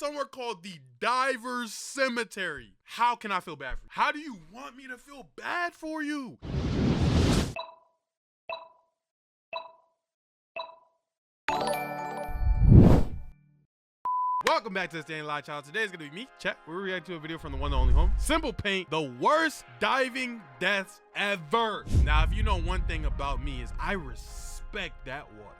somewhere called the Divers Cemetery. How can I feel bad for you? How do you want me to feel bad for you? Welcome back to the Stanley Channel. Today is gonna be me, Chet. We're reacting to a video from the one and only home. Simple Paint, the worst diving deaths ever. Now, if you know one thing about me is I respect that water.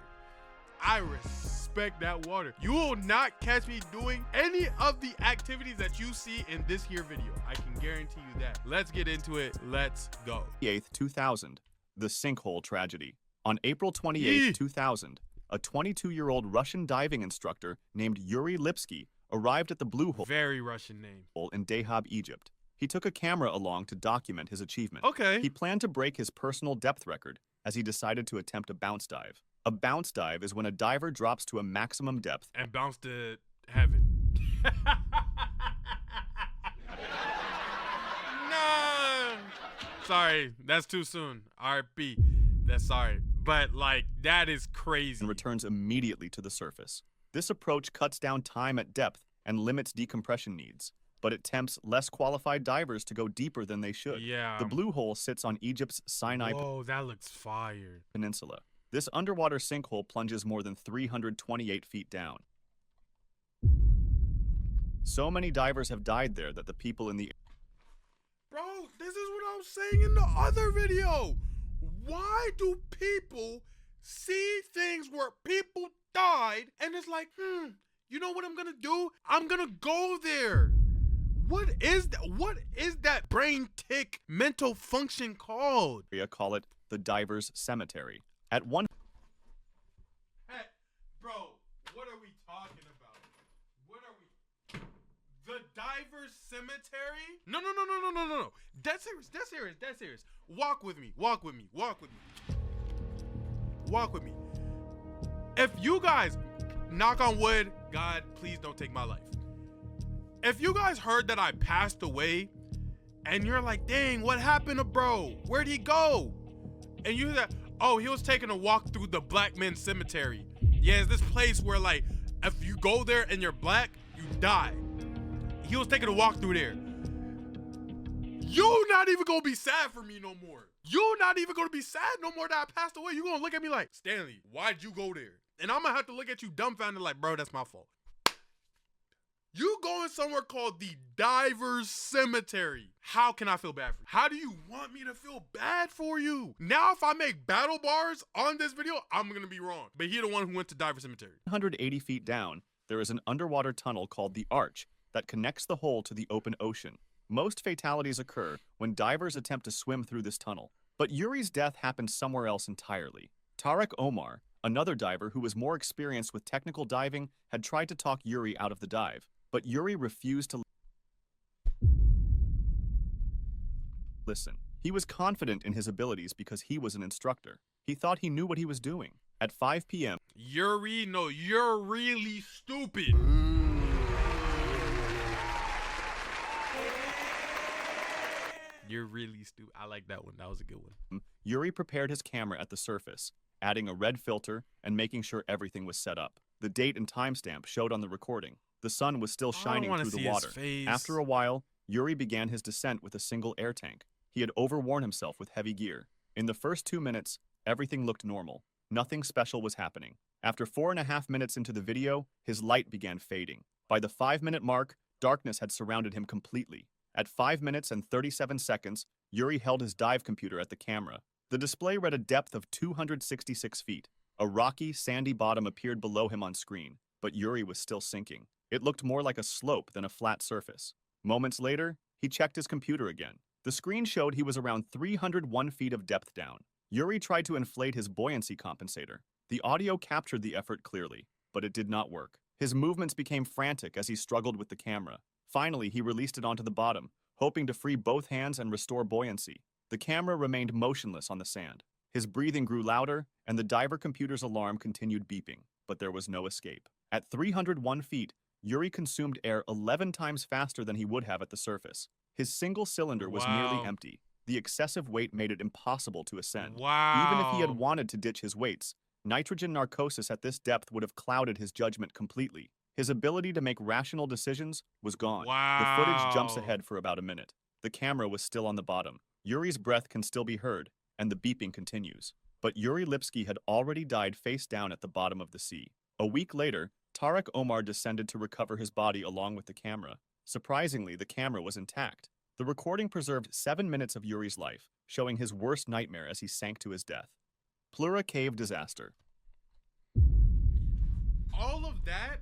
I respect that water. You will not catch me doing any of the activities that you see in this here video. I can guarantee you that. Let's get into it. Let's go. 28th, 2000, the sinkhole tragedy. On April 28, 2000, a 22-year-old Russian diving instructor named Yuri Lipsky arrived at the Blue Hole. Very Russian name. In Dahab, Egypt. He took a camera along to document his achievement. Okay. He planned to break his personal depth record as he decided to attempt a bounce dive. A bounce dive is when a diver drops to a maximum depth and bounce to heaven. No. Sorry, that's too soon. RP. That's sorry. But like, that is crazy. And returns immediately to the surface. This approach cuts down time at depth and limits decompression needs, but it tempts less qualified divers to go deeper than they should. Yeah. The Blue Hole sits on Egypt's Sinai that looks fire. Peninsula. This underwater sinkhole plunges more than 328 feet down. So many divers have died there that the people in the... Bro, this is what I was saying in the other video. Why do people see things where people died and it's like, you know what I'm gonna do? I'm gonna go there. What is that? What is that brain tick mental function called? Call it the Divers Cemetery. At one... Hey, bro, what are we talking about? What are we... The Divers Cemetery? No. That's serious. Walk with me. If you guys, knock on wood, God, please don't take my life. If you guys heard that I passed away and you're like, dang, what happened to bro? Where'd he go? And you hear that, oh, he was taking a walk through the Black Men's Cemetery. Yeah, it's this place where like, if you go there and you're black, you die. He was taking a walk through there. You not even gonna be sad for me no more. You not even gonna be sad no more that I passed away. You gonna look at me like, Stanley, why'd you go there? And I'm gonna have to look at you dumbfounded like, bro, that's my fault. You going somewhere called the Divers Cemetery. How can I feel bad for you? How do you want me to feel bad for you? Now, if I make battle bars on this video, I'm gonna be wrong. But he the one who went to Divers Cemetery. 180 feet down, there is an underwater tunnel called the Arch that connects the hole to the open ocean. Most fatalities occur when divers attempt to swim through this tunnel. But Yuri's death happened somewhere else entirely. Tarek Omar, another diver who was more experienced with technical diving, had tried to talk Yuri out of the dive. But Yuri refused to listen. He was confident in his abilities because he was an instructor. He thought he knew what he was doing. At 5 p.m. Yuri, no, you're really stupid. You're really stupid. I like that one. That was a good one. Yuri prepared his camera at the surface, adding a red filter and making sure everything was set up. The date and timestamp showed on the recording. The sun was still shining through the water. After a while, Yuri began his descent with a single air tank. He had overworn himself with heavy gear. In the first 2 minutes, everything looked normal. Nothing special was happening. After 4.5 minutes into the video, his light began fading. By the 5-minute mark, darkness had surrounded him completely. At 5 minutes and 37 seconds, Yuri held his dive computer at the camera. The display read a depth of 266 feet. A rocky, sandy bottom appeared below him on screen, but Yuri was still sinking. It looked more like a slope than a flat surface. Moments later, he checked his computer again. The screen showed he was around 301 feet of depth down. Yuri tried to inflate his buoyancy compensator. The audio captured the effort clearly, but it did not work. His movements became frantic as he struggled with the camera. Finally, he released it onto the bottom, hoping to free both hands and restore buoyancy. The camera remained motionless on the sand. His breathing grew louder, and the diver computer's alarm continued beeping, but there was no escape. At 301 feet, Yuri consumed air 11 times faster than he would have at the surface. His single cylinder was nearly empty. The excessive weight made it impossible to ascend. Even if he had wanted to ditch his weights, nitrogen narcosis at this depth would have clouded his judgment completely. His ability to make rational decisions was gone. Wow. The footage jumps ahead for about a minute. The camera was still on the bottom. Yuri's breath can still be heard, and the beeping continues. But Yuri Lipsky had already died face down at the bottom of the sea. A week later, Tarek Omar descended to recover his body along with the camera. Surprisingly, the camera was intact. The recording preserved 7 minutes of Yuri's life, showing his worst nightmare as he sank to his death. Plura Cave Disaster. All of that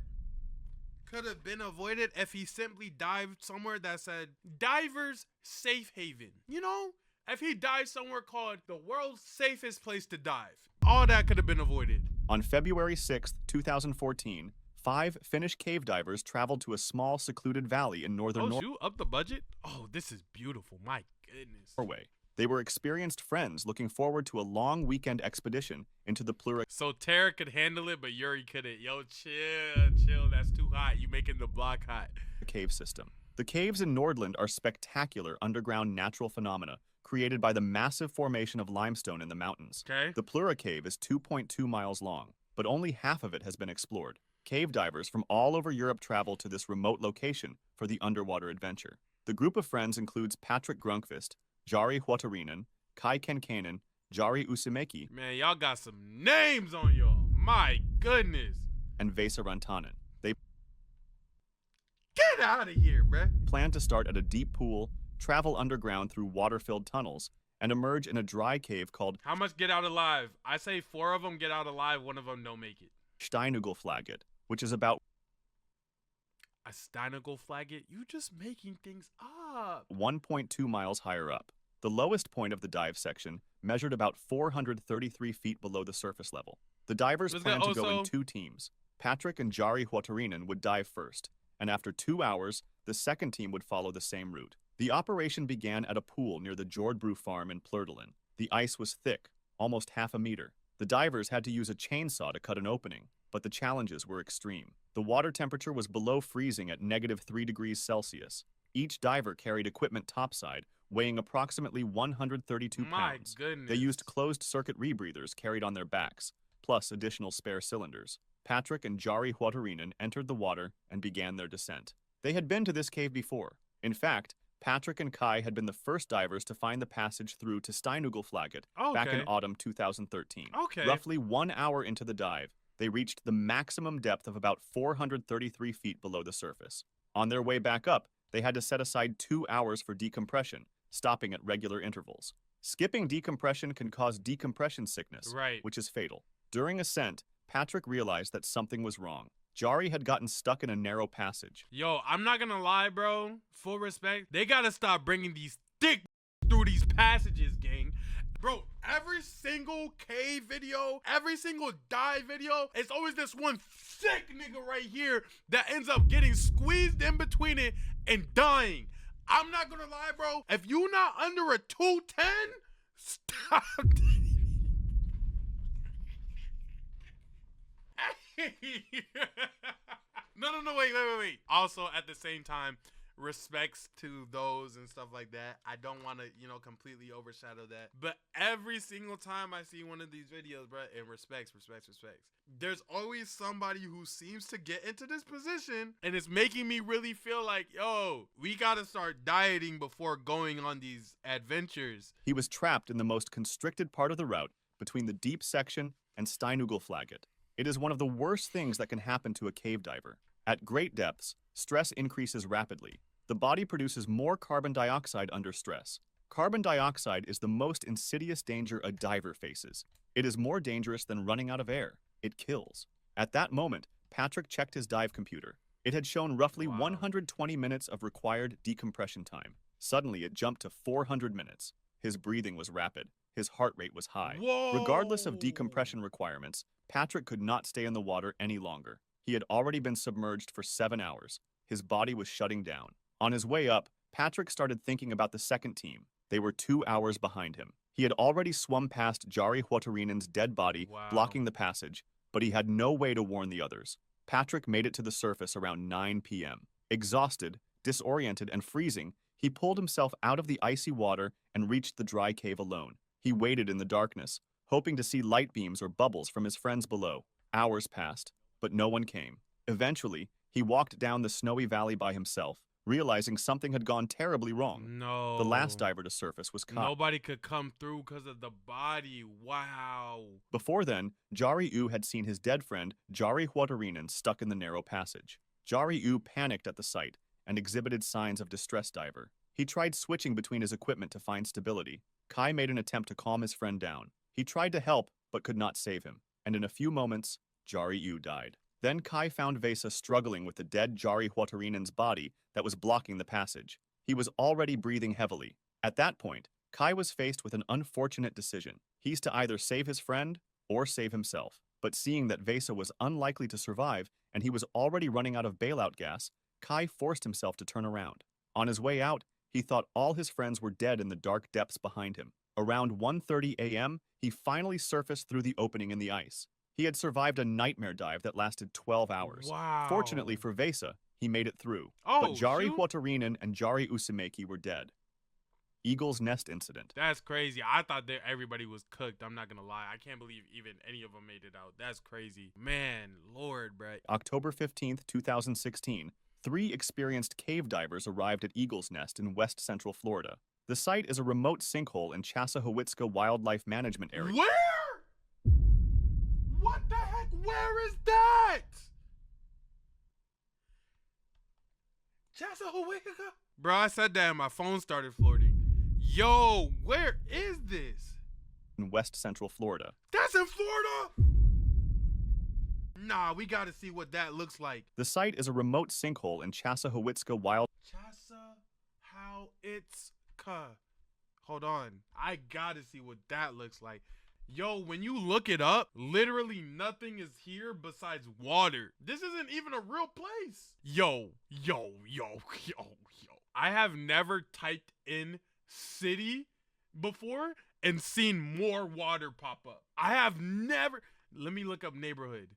could have been avoided if he simply dived somewhere that said Divers Safe Haven. You know, if he dived somewhere called the world's safest place to dive. All that could have been avoided. On February 6, 2014, 5 Finnish cave divers traveled to a small secluded valley in northern Norway. Up the budget? Oh, this is beautiful. My goodness. Norway. They were experienced friends looking forward to a long weekend expedition into the Plura. So Tara could handle it, but Yuri couldn't. Yo, chill. That's too hot. You making the block hot. Cave system. The caves in Nordland are spectacular underground natural phenomena created by the massive formation of limestone in the mountains. Okay. The Plura cave is 2.2 miles long, but only half of it has been explored. Cave divers from all over Europe travel to this remote location for the underwater adventure. The group of friends includes Patrick Grunkvist, Jari Huotarinen, Kai Kenkanen, Jari Usimeki. Man, y'all got some names on y'all. My goodness. And Vesa Rantanen. They get out of here, bruh. Plan to start at a deep pool, travel underground through water-filled tunnels, and emerge in a dry cave called... How much get out alive? I say 4 of them get out alive, 1 of them don't make it. Steinugelflaget, which is about... A Steinugelflaget? You just making things up. 1.2 miles higher up. The lowest point of the dive section measured about 433 feet below the surface level. The divers planned to go in 2 teams. Patrick and Jari Huotarinen would dive first, and after 2 hours, the second team would follow the same route. The operation began at a pool near the Jordbru farm in Plurdalen. The ice was thick, almost half a meter. The divers had to use a chainsaw to cut an opening, but the challenges were extreme. The water temperature was below freezing at -3 degrees Celsius. Each diver carried equipment topside, weighing approximately 132 pounds. My goodness. They used closed-circuit rebreathers carried on their backs, plus additional spare cylinders. Patrick and Jari Huotarinen entered the water and began their descent. They had been to this cave before. In fact, Patrick and Kai had been the first divers to find the passage through to Steinugelflaget back in autumn 2013. Roughly 1 hour into the dive, they reached the maximum depth of about 433 feet below the surface. On their way back up, they had to set aside 2 hours for decompression, stopping at regular intervals. Skipping decompression can cause decompression sickness, which is fatal. During ascent, Patrick realized that something was wrong. Jari had gotten stuck in a narrow passage. Yo, I'm not gonna lie, bro. Full respect. They gotta stop bringing these thick through these passages, gang. Bro, every single cave video, every single dive video, it's always this one sick nigga right here that ends up getting squeezed in between it and dying. I'm not gonna lie, bro. If you not under a 210, stop. No, wait. Also, at the same time, respects to those and stuff like that. I don't want to, completely overshadow that. But every single time I see one of these videos, bro, and respects. There's always somebody who seems to get into this position, and it's making me really feel like, yo, we gotta start dieting before going on these adventures. He was trapped in the most constricted part of the route between the deep section and Steinugelflaget. It is one of the worst things that can happen to a cave diver. At great depths, stress increases rapidly. The body produces more carbon dioxide under stress. Carbon dioxide is the most insidious danger a diver faces. It is more dangerous than running out of air. It kills. At that moment, Patrick checked his dive computer. It had shown roughly 120 minutes of required decompression time. Suddenly, it jumped to 400 minutes. His breathing was rapid. His heart rate was high. Regardless of decompression requirements, Patrick could not stay in the water any longer. He had already been submerged for 7 hours. His body was shutting down. On his way up, Patrick started thinking about the second team. They were 2 hours behind him. He had already swum past Jari Huotarinen's dead body, blocking the passage, but he had no way to warn the others. Patrick made it to the surface around 9 p.m. Exhausted, disoriented, and freezing, he pulled himself out of the icy water and reached the dry cave alone. He waited in the darkness, hoping to see light beams or bubbles from his friends below. Hours passed, but no one came. Eventually, He walked down the snowy valley by himself, realizing something had gone terribly wrong. No. The last diver to surface was caught. Nobody could come through because of the body. Wow. Before then, Jari-U had seen his dead friend, Jari Huotarinen, stuck in the narrow passage. Jari-U panicked at the sight and exhibited signs of distress diver. He tried switching between his equipment to find stability. Kai made an attempt to calm his friend down. He tried to help, but could not save him. And in a few moments, Jari-U died. Then Kai found Vesa struggling with the dead Jari Huotarinen's body that was blocking the passage. He was already breathing heavily. At that point, Kai was faced with an unfortunate decision. He's to either save his friend or save himself. But seeing that Vesa was unlikely to survive and he was already running out of bailout gas, Kai forced himself to turn around. On his way out, he thought all his friends were dead in the dark depths behind him. Around 1:30 a.m., he finally surfaced through the opening in the ice. He had survived a nightmare dive that lasted 12 hours. Wow. Fortunately for Vesa, he made it through. Oh, but Jari Huotarinen and Jari Usimeki were dead. Eagle's Nest Incident. That's crazy. I thought that everybody was cooked. I'm not going to lie. I can't believe even any of them made it out. That's crazy. Man, Lord, bro. October 15th, 2016, 3 experienced cave divers arrived at Eagle's Nest in west central Florida. The site is a remote sinkhole in Chassahowitzka Wildlife Management Area. Where? What the heck? Where is that? Chassahowitzka? Bro, I said that and my phone started floating. Yo, where is this? In west central Florida. That's in Florida? Nah, we gotta see what that looks like. The site is a remote sinkhole in Chassahowitzka Wildlife. Chassahowitzka. Hold on. I gotta see what that looks like. Yo, when you look it up, literally nothing is here besides water. This isn't even a real place. Yo. I have never typed in city before and seen more water pop up. I have never. Let me look up neighborhood.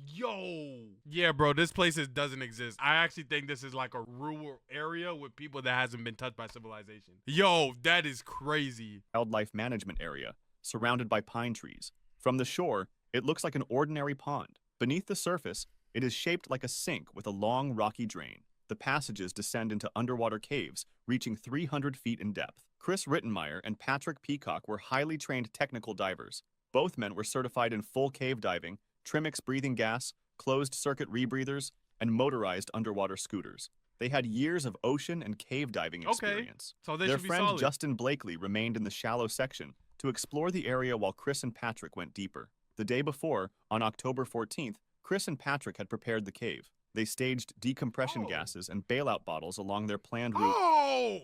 Yo. Yeah, bro, this place doesn't exist. I actually think this is like a rural area with people that hasn't been touched by civilization. Yo, that is crazy. Wildlife Management Area, surrounded by pine trees. From the shore, it looks like an ordinary pond. Beneath the surface, it is shaped like a sink with a long, rocky drain. The passages descend into underwater caves, reaching 300 feet in depth. Chris Rittenmeyer and Patrick Peacock were highly trained technical divers. Both men were certified in full cave diving, Trimix breathing gas, closed-circuit rebreathers, and motorized underwater scooters. They had years of ocean and cave diving experience. So they Their should be friend solid. Justin Blakely remained in the shallow section to explore the area while Chris and Patrick went deeper. The day before, on October 14th, Chris and Patrick had prepared the cave. They staged decompression gases and bailout bottles along their planned route. Oh!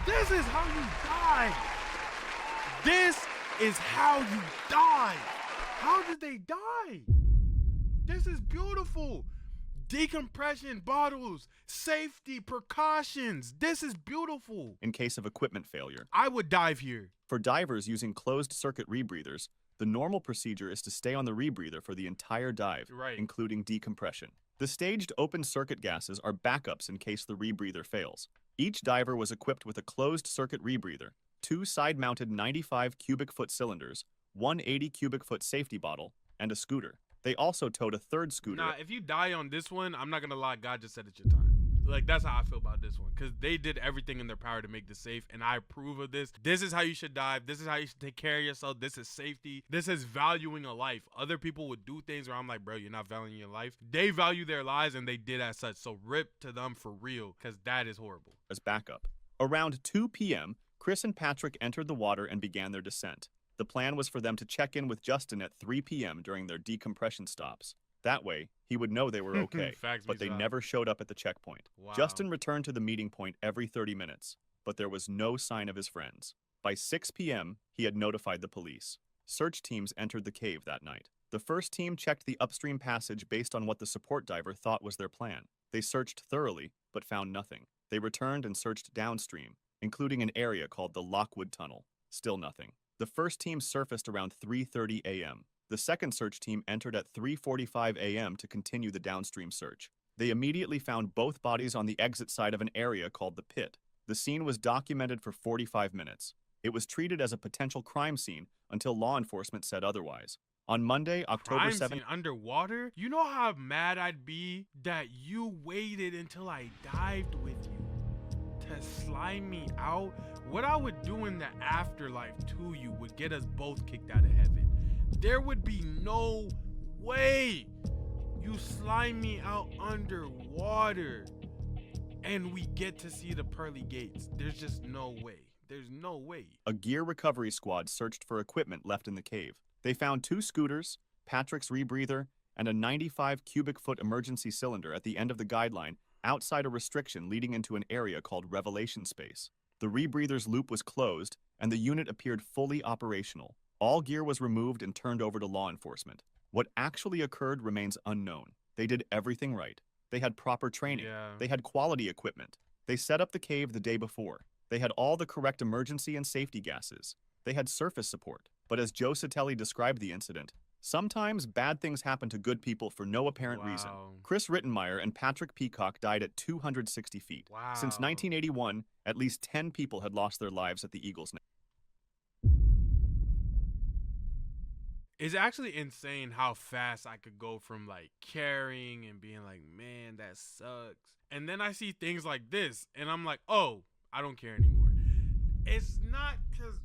This is how you die! This is how you die! How did they die? This is beautiful. Decompression bottles, safety precautions. This is beautiful. In case of equipment failure. I would dive here. For divers using closed-circuit rebreathers, the normal procedure is to stay on the rebreather for the entire dive, including decompression. The staged open-circuit gases are backups in case the rebreather fails. Each diver was equipped with a closed-circuit rebreather, 2 side-mounted 95 cubic foot cylinders, 1 80 cubic foot safety bottle, and a scooter. They also towed a third scooter. Nah, if you die on this one, I'm not gonna lie, God just said it's your time. Like, that's how I feel about this one. Because they did everything in their power to make this safe, and I approve of this. This is how you should dive. This is how you should take care of yourself. This is safety. This is valuing a life. Other people would do things where I'm like, bro, you're not valuing your life. They value their lives, and they did as such. So rip to them for real, because that is horrible. As backup. Around 2 p.m., Chris and Patrick entered the water and began their descent. The plan was for them to check in with Justin at 3 p.m. during their decompression stops. That way, he would know they were okay, but they never showed up at the checkpoint. Wow. Justin returned to the meeting point every 30 minutes, but there was no sign of his friends. By 6 p.m., he had notified the police. Search teams entered the cave that night. The first team checked the upstream passage based on what the support diver thought was their plan. They searched thoroughly, but found nothing. They returned and searched downstream, including an area called the Lockwood Tunnel. Still nothing. The first team surfaced around 3:30 a.m. The second search team entered at 3:45 a.m. to continue the downstream search. They immediately found both bodies on the exit side of an area called the Pit. The scene was documented for 45 minutes. It was treated as a potential crime scene until law enforcement said otherwise. On Monday, October Crime 7th, scene underwater? You know how mad I'd be that you waited until I dived with you to slime me out? What I would do in the afterlife to you would get us both kicked out of heaven. There would be no way you slime me out underwater and we get to see the pearly gates. There's just no way. There's no way. A gear recovery squad searched for equipment left in the cave. They found 2 scooters, Patrick's rebreather, and a 95 cubic foot emergency cylinder at the end of the guideline outside a restriction leading into an area called Revelation Space. The rebreather's loop was closed, and the unit appeared fully operational. All gear was removed and turned over to law enforcement. What actually occurred remains unknown. They did everything right. They had proper training. They had quality equipment. They set up the cave the day before. They had all the correct emergency and safety gases. They had surface support. But as Joe Satelli described the incident, sometimes bad things happen to good people for no apparent reason. Chris Rittenmeyer and Patrick Peacock died at 260 feet. Since 1981, at least 10 people had lost their lives at the Eagle's Nest. It's actually insane how fast I could go from like caring and being like, man, that sucks. And then I see things like this and I'm like, oh, I don't care anymore. It's not because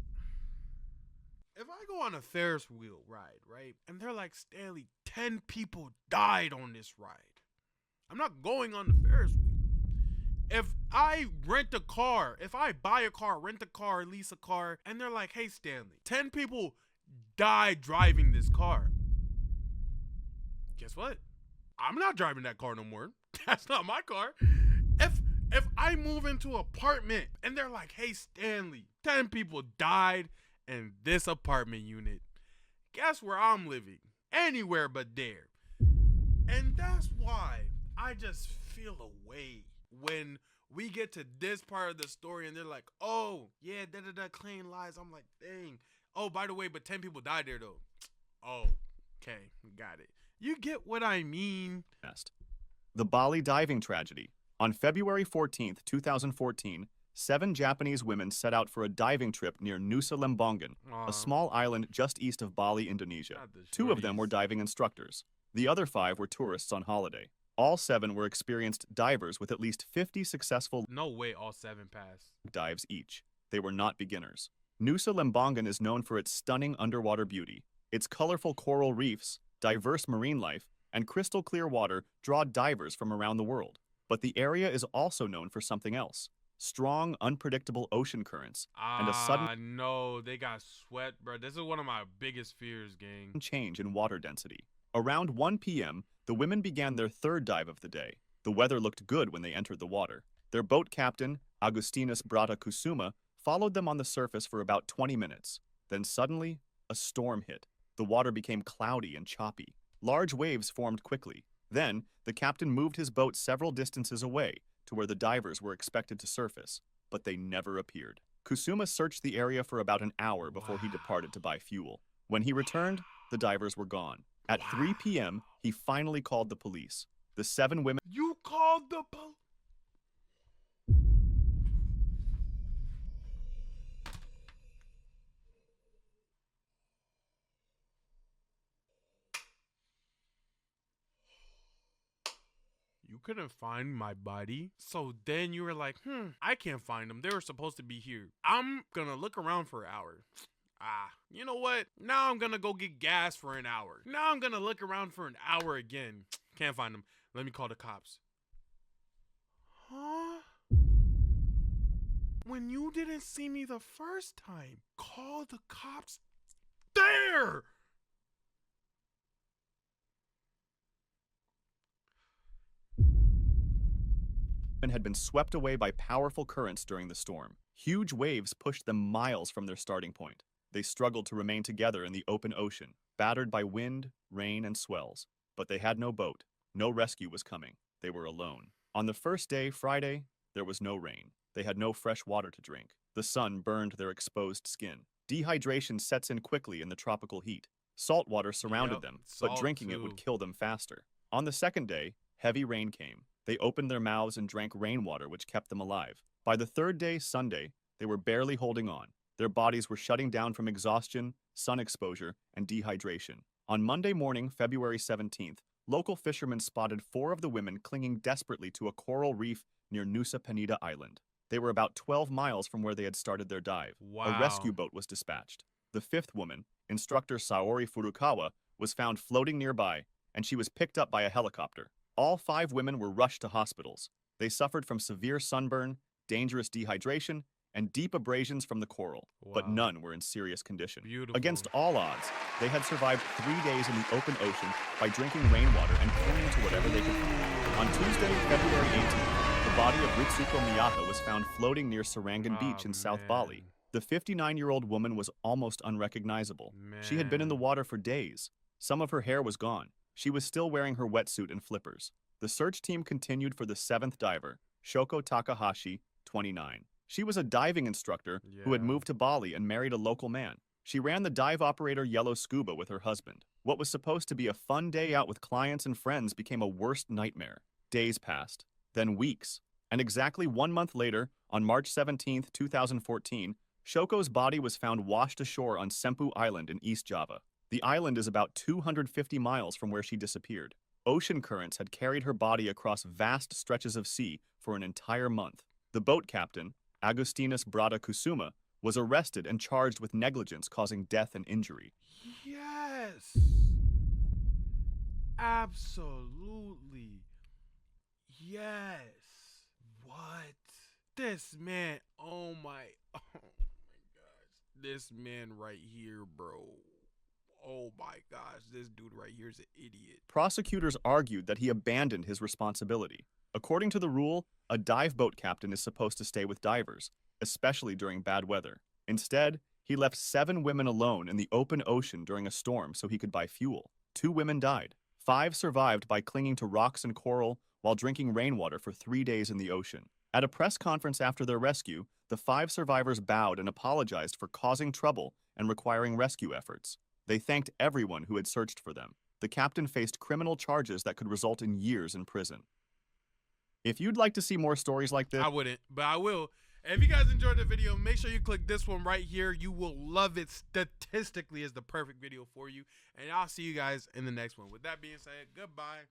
if I go on a Ferris wheel ride, right? And they're like, Stanley, 10 people died on this ride. I'm not going on the Ferris wheel. If I rent a car, if I buy a car, rent a car, lease a car, and they're like, hey, Stanley, 10 people died driving this car. Guess what? I'm not driving that car no more. That's not my car. If I move into an apartment and they're like, hey, Stanley, 10 people died in this apartment unit. Guess where I'm living? Anywhere but there. And that's why I just feel a way when we get to this part of the story and they're like, oh, yeah, claim lies. I'm like, dang. Oh, by the way, but 10 people died there, though. Oh, okay, got it. You get what I mean? The Bali diving tragedy. On February 14th, 2014, 7 Japanese women set out for a diving trip near Nusa Lembongan, a small island just east of Bali, Indonesia. 2 of them were diving instructors. The other 5 were tourists on holiday. All 7 were experienced divers with at least 50 successful no way all 7 passed dives each. They were not beginners. Nusa Lembongan is known for its stunning underwater beauty. Its colorful coral reefs, diverse marine life, and crystal clear water draw divers from around the world. But the area is also known for something else. Strong, unpredictable ocean currents and a sudden no, they got swept, bro. This is one of my biggest fears, gang. Change in water density. Around 1 p.m., the women began their 3rd dive of the day. The weather looked good when they entered the water. Their boat captain, Agustinus Brata Kusuma, followed them on the surface for about 20 minutes. Then suddenly, a storm hit. The water became cloudy and choppy. Large waves formed quickly. Then, the captain moved his boat several distances away to where the divers were expected to surface, but they never appeared. Kusuma searched the area for about an hour before he departed to buy fuel. When he returned, the divers were gone. At 3 p.m., he finally called the police. The 7 women... You called the police? You couldn't find my body. So then you were like, I can't find them. They were supposed to be here. I'm gonna look around for an hour. You know what? Now I'm gonna go get gas for an hour. Now I'm gonna look around for an hour again. Can't find them. Let me call the cops. Huh? When you didn't see me the first time, call the cops there! Had been swept away by powerful currents during the storm. Huge waves pushed them miles from their starting point. They struggled to remain together in the open ocean, battered by wind, rain, and swells. But they had no boat. No rescue was coming. They were alone. On the first day, Friday, there was no rain. They had no fresh water to drink. The sun burned their exposed skin. Dehydration sets in quickly in the tropical heat. Salt water surrounded them, but drinking it would kill them faster. On the second day, heavy rain came. They opened their mouths and drank rainwater, which kept them alive. By the 3rd day, Sunday, they were barely holding on. Their bodies were shutting down from exhaustion, sun exposure, and dehydration. On Monday morning, February 17th, local fishermen spotted 4 of the women clinging desperately to a coral reef near Nusa Penida Island. They were about 12 miles from where they had started their dive. Wow. A rescue boat was dispatched. The 5th woman, instructor Saori Furukawa, was found floating nearby, and she was picked up by a helicopter. All 5 women were rushed to hospitals. They suffered from severe sunburn, dangerous dehydration, and deep abrasions from the coral, but none were in serious condition. Beautiful. Against all odds, they had survived 3 days in the open ocean by drinking rainwater and clinging to whatever they could find. On Tuesday, February 18th, the body of Ritsuko Miyata was found floating near Serangan Beach in South Bali. The 59-year-old woman was almost unrecognizable. She had been in the water for days. Some of her hair was gone. She was still wearing her wetsuit and flippers. The search team continued for the 7th diver, Shoko Takahashi, 29. She was a diving instructor who had moved to Bali and married a local man. She ran the dive operator Yellow Scuba with her husband. What was supposed to be a fun day out with clients and friends became a worst nightmare. Days passed, then weeks, and exactly 1 month later, on March 17, 2014, Shoko's body was found washed ashore on Sempu Island in East Java. The island is about 250 miles from where she disappeared. Ocean currents had carried her body across vast stretches of sea for an entire month. The boat captain, Agustinus Brada Kusuma, was arrested and charged with negligence causing death and injury. Yes! Absolutely. Yes. What? This man, oh my gosh. This man right here, bro. Oh my gosh, this dude right here is an idiot. Prosecutors argued that he abandoned his responsibility. According to the rule, a dive boat captain is supposed to stay with divers, especially during bad weather. Instead, he left 7 women alone in the open ocean during a storm so he could buy fuel. 2 women died. 5 survived by clinging to rocks and coral while drinking rainwater for 3 days in the ocean. At a press conference after their rescue, the 5 survivors bowed and apologized for causing trouble and requiring rescue efforts. They thanked everyone who had searched for them. The captain faced criminal charges that could result in years in prison. If you'd like to see more stories like this... I wouldn't, but I will. If you guys enjoyed the video, make sure you click this one right here. You will love it. Statistically is the perfect video for you. And I'll see you guys in the next one. With that being said, goodbye.